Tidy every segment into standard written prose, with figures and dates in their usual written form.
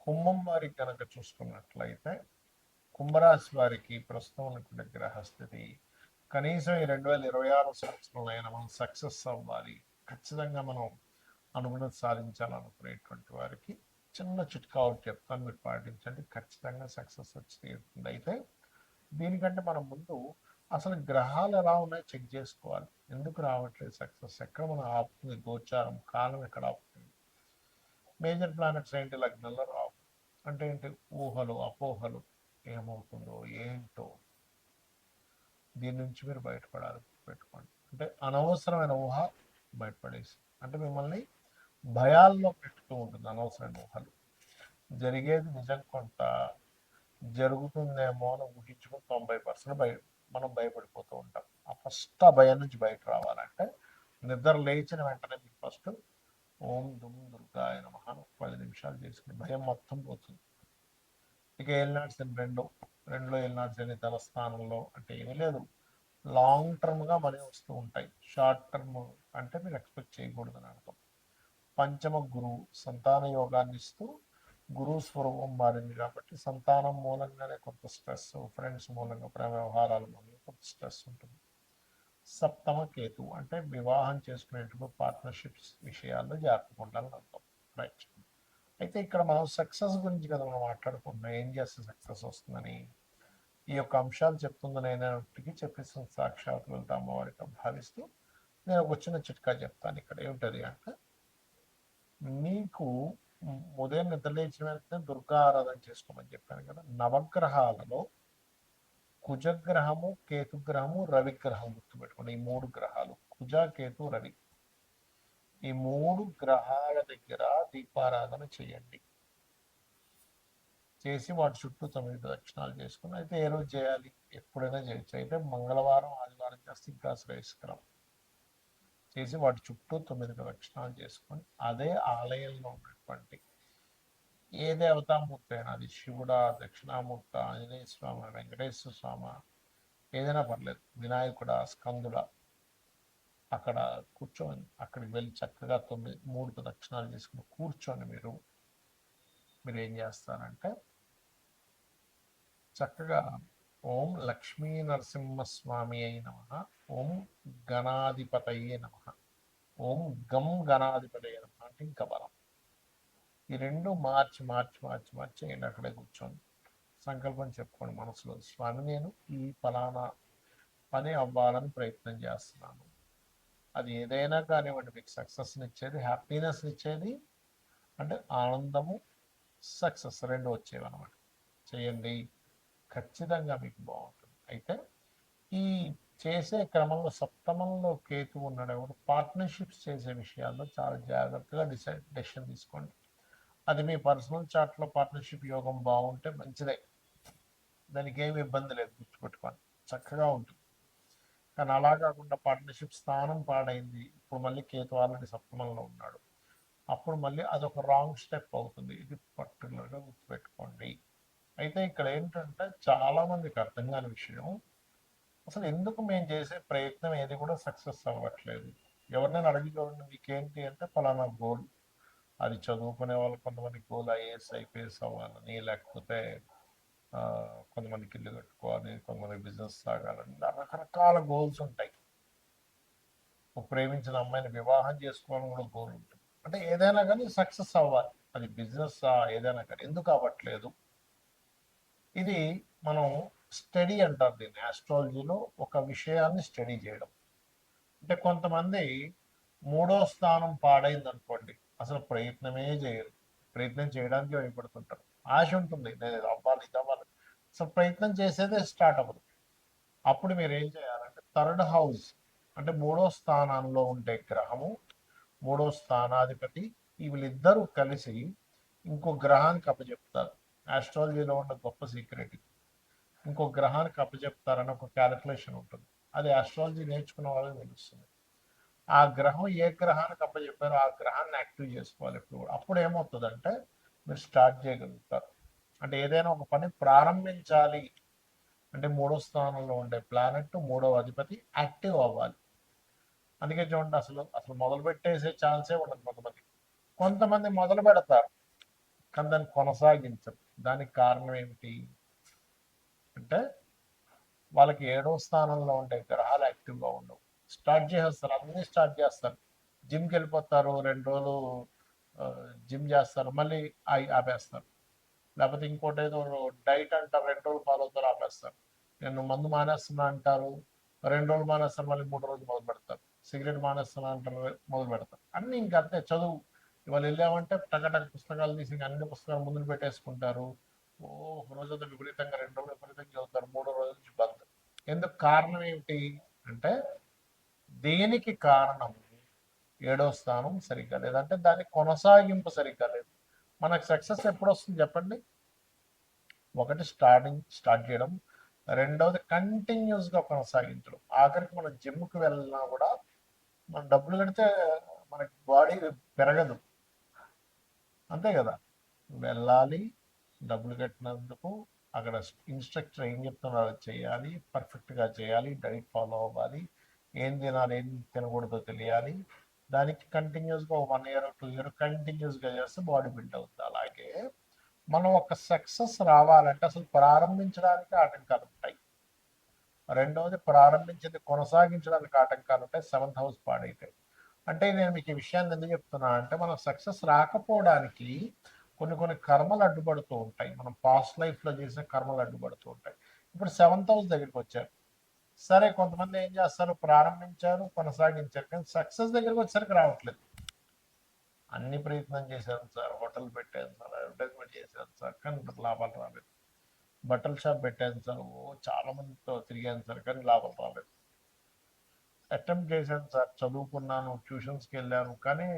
కుంభం వారికి కనుక చూసుకున్నట్లయితే కుంభరాశి వారికి ప్రస్తుతం ఉన్నటువంటి గ్రహస్థితి కనీసం ఈ 2026 సంవత్సరంలో అయినా మనం సక్సెస్ అవ్వాలి, ఖచ్చితంగా మనం అనుకున్నది సాధించాలనుకునేటువంటి వారికి చిన్న చిట్కా ఒకటి చెప్తాను, మీరు పాటించండి, ఖచ్చితంగా సక్సెస్ వచ్చి తీరుతుంది. అయితే దీనికంటే మనం ముందు అసలు గ్రహాలు ఎలా ఉన్నాయో చెక్ చేసుకోవాలి. ఎందుకు రావట్లేదు సక్సెస్, ఎక్కడ మనం ఆపుతుంది, గోచారం కాలం ఎక్కడ ఆపుతుంది. మేజర్ ప్లానెట్స్ ఏంటి లగ్నంలో రావు అంటే ఏంటి, ఊహలు అపోహలు, ఏమవుతుందో ఏంటో, దీని నుంచి మీరు బయటపడాలి. పెట్టుకోండి, అంటే అనవసరమైన ఊహ బయటపడేసి, అంటే మిమ్మల్ని భయాల్లో పెట్టుతూ ఉంటుంది అనవసరమైన ఊహలు. జరిగేది నిజం కొంత, జరుగుతుందేమో అని ఊహించుకుని 90% మనం భయపడిపోతూ ఉంటాం. ఆ ఫస్ట్ ఆ భయం నుంచి బయట రావాలంటే నిద్ర లేచిన వెంటనే మీకు ఫస్ట్ ఓం దుమ్ దుర్గాయ నమః 10 నిమిషాలు చేసుకుని భయం మొత్తం పోతుంది. ఇక ఏలినాటి శని రెండులో ఏలినాటి శని తలస్థానంలో అంటే ఏమీ లేదు, లాంగ్ టర్మ్గా మనీ వస్తూ ఉంటాయి, షార్ట్ టర్మ్ అంటే మీరు ఎక్స్పెక్ట్ చేయకూడదని అర్థం. పంచమ గురువు సంతాన యోగాన్ని ఇస్తూ గురువు స్వరూపం మారింది కాబట్టి సంతానం మూలంగానే కొంత స్ట్రెస్, ఫ్రెండ్స్ మూలంగా, ప్రేమ వ్యవహారాల మూలంగా కొంత స్ట్రెస్ ఉంటుంది. సప్తమ కేతు అంటే వివాహం చేసుకునేటప్పుడు పార్ట్నర్షిప్స్ విషయాల్లో జాగ్రత్తగా ఉండాలని అర్థం. రైట్. అయితే ఇక్కడ మనం సక్సెస్ గురించి కదా మనం మాట్లాడుకుంటున్నాం, ఏం చేస్తే సక్సెస్ వస్తుందని. ఈ యొక్క అంశాలు చెప్తుంది నేనప్పటికీ చెప్పేసిన సాక్షాత్ వెళ్తా అమ్మవారిగా భావిస్తూ నేను ఒక చిన్న చిట్కా చెప్తాను. ఇక్కడ ఏమిటది అంటే, మీకు ఉదయం నిద్రలేచిన వెంటనే దుర్గా ఆరాధన చేసుకోమని చెప్పాను కదా. నవగ్రహాలలో కుజగ్రహము, కేతుగ్రహము, రవిగ్రహం గుర్తుపెట్టుకోండి. ఈ 3 గ్రహాలు కుజ, కేతు, రవి, ఈ 3 గ్రహాల దగ్గర దీపారాధన చేయండి. చేసి వాటి చుట్టూ 9 ప్రదక్షిణాలు చేసుకుని, అయితే ఏ రోజు చేయాలి, ఎప్పుడైనా చేయొచ్చు, అయితే మంగళవారం ఆదివారం చేస్తే ఇంకా శ్రేయస్కరం. చేసి వాటి చుట్టూ 9 ప్రదక్షిణాలు చేసుకొని అదే ఆలయంలో ఉన్నటువంటి ఏ దేవతామూర్తి అయినా, అది శివుడా, దక్షిణామూర్త, ఆంజనేయ స్వామి, వెంకటేశ్వర స్వామి, ఏదైనా పర్లేదు, వినాయకుడా, స్కందుడా, అక్కడ కూర్చొని అక్కడికి వెళ్ళి చక్కగా 3 ప్రదక్షిణాలు చేసుకుని కూర్చొని మీరు ఏం చేస్తారంటే చక్కగా ఓం లక్ష్మీ నరసింహస్వామి అయి నమ, ఓం గణాధిపతయే నమ, ఓం గం గణాధిపతయే నమ అంటే ఇంకా బలం. ఈ 2 మార్చి చేయండి. అక్కడే కూర్చొని సంకల్పం చెప్పుకోండి మనసులో, స్వామి నేను ఈ ఫలానా పని అవ్వాలని ప్రయత్నం చేస్తున్నాను, అది ఏదైనా కానివ్వండి, మీకు సక్సెస్ని ఇచ్చేది, హ్యాపీనెస్ని ఇచ్చేది, అంటే ఆనందము, సక్సెస్ 2 వచ్చేవి అనమాట. చేయండి, ఖచ్చితంగా మీకు బాగుంటుంది. అయితే ఈ చేసే క్రమంలో సప్తమంలో కేతు ఉన్నాడు, పార్ట్నర్షిప్స్ చేసే విషయాల్లో చాలా జాగ్రత్తగా డెసిషన్ తీసుకోండి. అది మీ పర్సనల్ చార్ట్లో పార్ట్నర్షిప్ యోగం బాగుంటే మంచిదే, దానికి ఏమి ఇబ్బంది లేదు, గుర్తుపెట్టుకోండి, చక్కగా ఉంటుంది. కానీ అలా కాకుండా పార్ట్నర్షిప్ స్థానం పాడైంది, ఇప్పుడు మళ్ళీ కేతు ఆల్రెడీ సప్తమంలో ఉన్నాడు, అప్పుడు మళ్ళీ అదొక రాంగ్ స్టెప్ అవుతుంది. ఇది పర్టికులర్గా గుర్తుపెట్టుకోండి. అయితే ఇక్కడ ఏంటంటే చాలా మందికి అర్థం కాని విషయం, అసలు ఎందుకు మేము చేసే ప్రయత్నం ఏది కూడా సక్సెస్ అవ్వట్లేదు. ఎవరినైనా అడిగి చూడండి, మీకేంటి అంటే ఫలానా గోల్, అది చదువుకునే వాళ్ళు కొంతమంది గోల్ ఐఏఎస్ ఐపీఎస్ అవ్వాలని, లేకపోతే కొంతమందికి ఇల్లు కట్టుకోవాలి, కొంతమందికి బిజినెస్ సాగాలని, రకరకాల గోల్స్ ఉంటాయి. ప్రేమించిన అమ్మాయిని వివాహం చేసుకోవాలని కూడా గోల్ ఉంటుంది. అంటే ఏదైనా కానీ సక్సెస్ అవ్వాలి, అది బిజినెస్ ఏదైనా కానీ, ఎందుకు అవ్వట్లేదు, ఇది మనం స్టడీ అంటారు దీన్ని ఆస్ట్రాలజీలో, ఒక విషయాన్ని స్టడీ చేయడం. అంటే కొంతమంది 3వ స్థానం పాడైంది అనుకోండి, అసలు ప్రయత్నమే చేయరు, ప్రయత్నం చేయడానికి భయపడుతుంటారు. ఆశ ఉంటుంది, నేను ఇది అవ్వాలి ఇది అవ్వాలి, అసలు ప్రయత్నం చేసేదే స్టార్ట్ అవ్వదు. అప్పుడు మీరు ఏం చేయాలంటే 3rd హౌస్ అంటే 3వ స్థానంలో ఉండే గ్రహము, 3వ స్థానాధిపతి, వీళ్ళిద్దరూ కలిసి ఇంకో గ్రహానికి అప్పచెప్తారు. ఆస్ట్రాలజీలో ఉన్న గొప్ప సీక్రెట్, ఇంకో గ్రహానికి అప్పచెప్తారని ఒక క్యాలిక్యులేషన్ ఉంటుంది. అది ఆస్ట్రాలజీ నేర్చుకున్న వాళ్ళకి తెలుస్తుంది. ఆ గ్రహం ఏ గ్రహానికి అప్పచెప్పారో ఆ గ్రహాన్ని యాక్టివ్ చేసుకోవాలి ఎప్పుడు కూడా. అప్పుడు ఏమవుతుందంటే మీరు స్టార్ట్ చేయగలుగుతారు. అంటే ఏదైనా ఒక పని ప్రారంభించాలి అంటే 3వ స్థానంలో ఉండే ప్లానెట్, 3వ అధిపతి యాక్టివ్ అవ్వాలి. అందుకే చూడండి, అసలు మొదలు పెట్టేసే ఛాన్సే ఉండదు కొంతమంది. కొంతమంది మొదలు పెడతారు, కానీ దాన్ని కొనసాగించరు. దానికి కారణం ఏమిటి అంటే వాళ్ళకి 7వ స్థానంలో ఉండే గ్రహాలు యాక్టివ్గా ఉండవు. స్టార్ట్ చేసేస్తారు, అన్నీ స్టార్ట్ చేస్తారు. జిమ్కి వెళ్ళిపోతారు, 2 రోజులు జిమ్ చేస్తారు, మళ్ళీ ఆపేస్తారు. లేకపోతే ఇంకోటి ఏదో డైట్ అంటారు, 2 రోజులు ఫాలో అవుతారు, ఆపేస్తారు. నేను మందు మానేస్తున్నా అంటారు, 2 రోజులు మానేస్తారు, మళ్ళీ 3 రోజులు మొదలు పెడతారు. సిగరెట్ మానేస్తున్నా అంటారు, మొదలు పెడతారు. అన్నీ ఇంకా అంతే. చదువు ఇవాళ వెళ్ళామంటే టకటక పుస్తకాలు తీసి అన్ని పుస్తకాలు ముందు పెట్టేసుకుంటారు. ఓ ఒక రోజంతా విపరీతంగా, 2 రోజులు విపరీతంగా చదువుతారు, 3వ రోజు నుంచి బంద్. ఎందుకు? కారణం ఏమిటి అంటే దేనికి కారణం 7వ స్థానం సరిగ్గా లేదంటే దాని కొనసాగింపు సరిగ్గా లేదు. మనకు సక్సెస్ ఎప్పుడు వస్తుంది చెప్పండి? ఒకటి స్టార్ట్ చేయడం, రెండవది కంటిన్యూస్గా కొనసాగించడం. ఆఖరికి మనం జిమ్కి వెళ్ళినా కూడా మనం డబ్బులు కడితే మనకి బాడీ పెరగదు, అంతే కదా? వెళ్ళాలి, డబ్బులు కట్టినందుకు అక్కడ ఇన్స్ట్రక్టర్ ఏం చెప్తున్నారో అది చేయాలి, పర్ఫెక్ట్గా చేయాలి, డైట్ ఫాలో అవ్వాలి, ఏం తినాలి ఏం తినకూడదో తెలియాలి. దానికి కంటిన్యూస్గా 1 ఇయర్ 2 ఇయర్ కంటిన్యూస్గా చేస్తే బాడీ బిల్డ్ అవుతుంది. అలాగే మనం ఒక సక్సెస్ రావాలంటే అసలు ప్రారంభించడానికి ఆటంకాలు ఉంటాయి. రెండవది ప్రారంభించింది కొనసాగించడానికి ఆటంకాలు ఉంటాయి. 7th house పాడైతాయి. అంటే నేను మీకు ఈ విషయాన్ని ఎందుకు చెప్తున్నా అంటే మనం సక్సెస్ రాకపోవడానికి కొన్ని కర్మలు అడ్డుపడుతూ ఉంటాయి. మనం పాస్ట్ లైఫ్లో చేసిన కర్మలు అడ్డుపడుతూ ఉంటాయి. ఇప్పుడు 7th హౌస్ దగ్గరికి వచ్చారు, సరే కొంతమంది ఏం చేస్తారు, ప్రారంభించారు, కొనసాగించారు, కానీ సక్సెస్ దగ్గరికి వచ్చేసరికి రావట్లేదు. అన్ని ప్రయత్నం చేశాను సార్, హోటల్ పెట్టాను సార్, అడ్వర్టైజ్మెంట్ చేశాను సార్, కానీ లాభాలు రాలేదు. బట్టల షాప్ పెట్టాను సార్, చాలా మందితో తిరిగాను సార్, కానీ లాభం రాలేదు. అటెంప్ట్ చేశాను సార్, చదువుకున్నాను, ట్యూషన్స్కి వెళ్ళాను, కానీ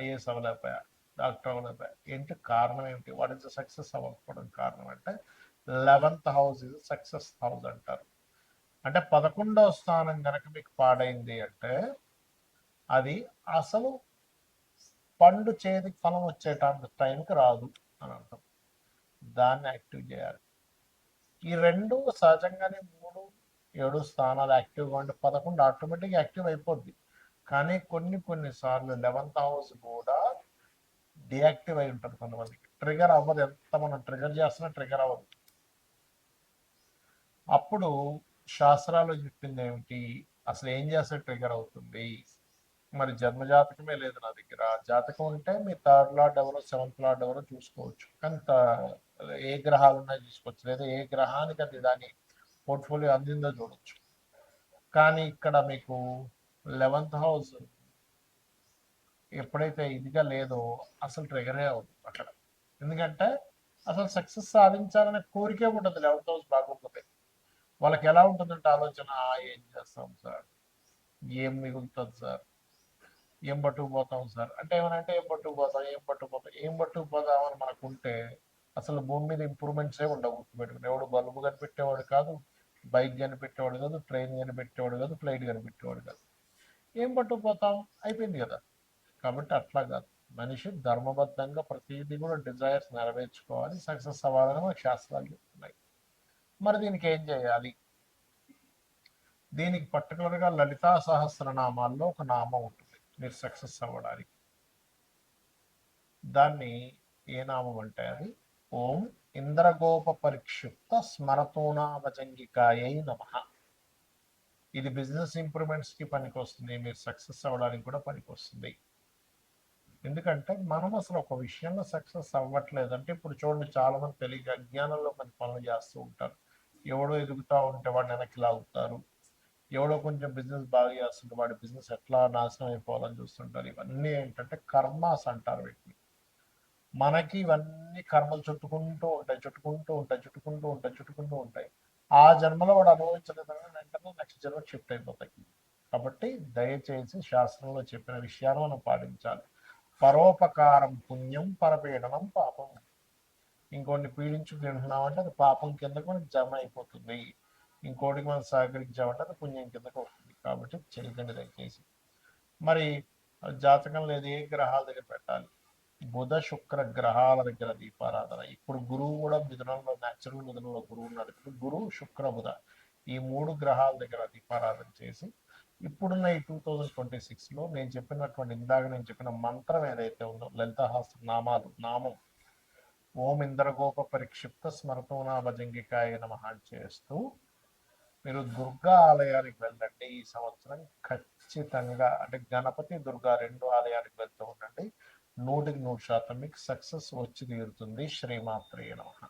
ఐఏఎస్ అవ్వలేకపోయా, డాక్టర్ అవ్వలేకపోయా. ఏంటి కారణం? ఏమిటి? వాట్ ఇస్ ద సక్సెస్ అవ్వకపోవడం కారణం అంటే 11th హౌస్ ఇది సక్సెస్ హౌస్ అంటారు. అంటే 11వ స్థానం కనుక మీకు పాడైంది అంటే అది అసలు పండు చేతికి ఫలం వచ్చేటంత టైంకి రాదు అని అర్థం. దాన్ని యాక్టివ్ చేయాలి. ఈ 2 సహజంగానే 3, 7 స్థానాలు యాక్టివ్గా ఉంటే 11 ఆటోమేటిక్గా యాక్టివ్ అయిపోద్ది. కానీ కొన్నిసార్లు 11th హౌస్ కూడా డియాక్టివ్ అయి ఉంటుంది. కొంతమందికి ట్రిగర్ అవ్వదు, ఎంత మనం ట్రిగర్ చేస్తున్నా ట్రిగర్ అవ్వదు. అప్పుడు శాస్త్రాలు చెప్పింది ఏమిటి, అసలు ఏం చేస్తే ట్రిగర్ అవుతుంది? మరి జన్మజాతకమే లేదు నా దగ్గర. జాతకం ఉంటే మీ 3rd లార్డ్ ఎవరో 7th లార్డ్ ఎవరో చూసుకోవచ్చు, కానీ ఏ గ్రహాలు ఉన్నాయో చూసుకోవచ్చు, లేదా ఏ గ్రహానికి అది దాని పోర్ట్ఫోలియో అందిందో చూడొచ్చు. కానీ ఇక్కడ మీకు 11th హౌస్ ఎప్పుడైతే ఇదిగా లేదో అసలు ట్రిగరే అవుతుంది అక్కడ. ఎందుకంటే అసలు సక్సెస్ సాధించాలనే కోరికే ఉంటుంది 11th హౌస్ బాగోకపోతే. వాళ్ళకి ఎలా ఉంటుందంటే ఆలోచన, ఏం చేస్తాం సార్, ఏం మిగులుతుంది సార్, ఏం పట్టుకుపోతాం సార్ అంటే ఏమనంటే ఏం పట్టుకుపోతాం అని మనకుంటే అసలు భూమి మీద ఇంప్రూవ్మెంట్సే ఉండవు. గుర్తుపెట్టుకుని ఎవడు బల్బు కనిపెట్టేవాడు కాదు, బైక్ కనిపెట్టేవాడు కాదు, ట్రైన్ కనిపెట్టేవాడు కాదు, ఫ్లైట్ కనిపెట్టేవాడు కాదు. ఏం పట్టుకుపోతాం, అయిపోయింది కదా. కాబట్టి అట్లా కాదు, మనిషి ధర్మబద్ధంగా ప్రతిదీ కూడా డిజైర్స్ నెరవేర్చుకోవాలి, సక్సెస్ అవ్వాలని మనకు శాస్త్రాలు చెప్తున్నాయి. మరి దీనికి ఏం చేయాలి? దీనికి పర్టికులర్గా లలితా సహస్రనామాల్లో ఒక నామం ఉంటుంది మీరు సక్సెస్ అవ్వడానికి. దాన్ని ఏ నామం అంటే అది ఓం ఇంద్రగోప పరిక్షిప్త స్మరతోనాభజంగికాయై నమః. ఇది బిజినెస్ ఇంప్రూవ్మెంట్స్కి పనికి వస్తుంది, మీరు సక్సెస్ అవ్వడానికి కూడా పనికి వస్తుంది. ఎందుకంటే మనం అసలు ఒక విషయంలో సక్సెస్ అవ్వట్లేదు అంటే, ఇప్పుడు చూడండి చాలా మంది తెలియక అజ్ఞానంలో కొన్ని పనులు చేస్తూ ఉంటారు. ఎవడో ఎదుగుతూ ఉంటే వాడిని వెనక్కి లాగుతారు, ఎవడో కొంచెం బిజినెస్ బాగా చేస్తుంటే వాడి బిజినెస్ ఎట్లా నాశనం అయిపోవాలని చూస్తుంటారు. ఇవన్నీ ఏంటంటే కర్మాస్ అంటారు వీటిని. మనకి ఇవన్నీ కర్మలు చుట్టుకుంటూ ఉంటాయి. ఆ జన్మలో వాడు అనుభవించలేదని వెంటనే నెక్స్ట్ జన్మ షిఫ్ట్ అయిపోతాయి. కాబట్టి దయచేసి శాస్త్రంలో చెప్పిన విషయాలు మనం పాటించాలి. పరోపకారం పుణ్యం, పరపీడనం పాపం. ఇంకోటిని పీడించు తింటున్నామంటే అది పాపం కిందకు మనకి జమ అయిపోతుంది, ఇంకోటికి మనం సహకరించామంటే అది పుణ్యం కిందకు వస్తుంది. కాబట్టి చేయకండి దయచేసి. మరి జాతకం లేదు, ఏ గ్రహాల దగ్గర పెట్టాలి? బుధ శుక్ర గ్రహాల దగ్గర దీపారాధన. ఇప్పుడు గురువు కూడా మిథునంలో, న్యాచురల్ మిథునంలో గురువు ఉన్నాడు. ఇప్పుడు గురువు శుక్ర బుధ ఈ 3 గ్రహాల దగ్గర దీపారాధన చేసి ఇప్పుడున్న ఈ 2026లో నేను చెప్పినటువంటి ఇందాక నేను చెప్పిన మంత్రం ఏదైతే ఉందో లలితాహాస్త్ర నామం ఓం ఇంద్రగోప పరిక్షిప్త స్మరతోనా భజంగికాయ నమః అని చేస్తూ మీరు దుర్గా ఆలయానికి వెళ్ళండి. ఈ సంవత్సరం ఖచ్చితంగా అంటే గణపతి దుర్గా రెండు ఆలయానికి వెళ్తూ ఉండండి. 100% మీకు సక్సెస్ వచ్చి తీరుతుంది. శ్రీమాత్రే నమః.